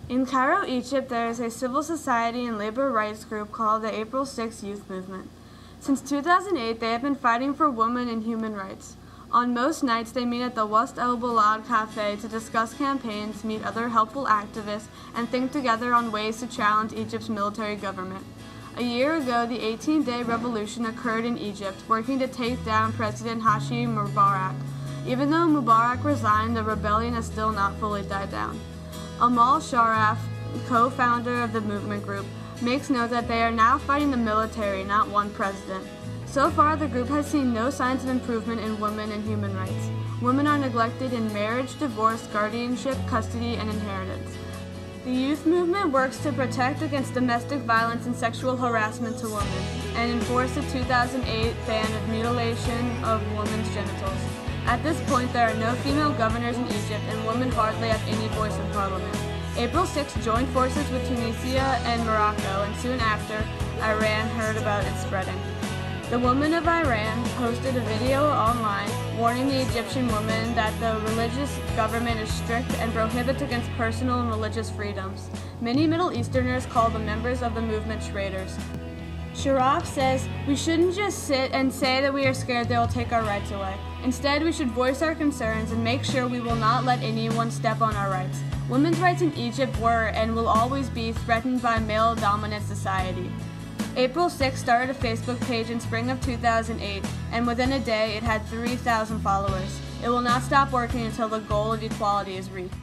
In Cairo, Egypt, there is a civil society and labor rights group called the April 6 Youth Movement. Since 2008, they have been fighting for women and human rights. On most nights, they meet at the West El Balad Cafe to discuss campaigns, meet other helpful activists, and think together on ways to challenge Egypt's military government. A year ago, the 18-day revolution occurred in Egypt, working to take down President Hosni Mubarak. Even though Mubarak resigned, the rebellion has still not fully died down. Amal Sharaf, co-founder of the movement group, makes note that they are now fighting the military, not one president. So far, the group has seen no signs of improvement in women and human rights. Women are neglected in marriage, divorce, guardianship, custody, and inheritance. The youth movement works to protect against domestic violence and sexual harassment to women, and enforce the 2008 ban of mutilation of women's genitals. At this point, there are no female governors in Egypt, and women hardly have any voice in parliament. April 6 joined forces with Tunisia and Morocco, and soon after, Iran heard about it spreading. The women of Iran posted a video online warning the Egyptian women that the religious government is strict and prohibits against personal and religious freedoms. Many Middle Easterners call the members of the movement traitors. Sharaf says, "We shouldn't just sit and say that we are scared they will take our rights away. Instead, we should voice our concerns and make sure we will not let anyone step on our rights. Women's rights in Egypt were and will always be threatened by male-dominant society." April 6 started a Facebook page in spring of 2008, and within a day it had 3,000 followers. It will not stop working until the goal of equality is reached.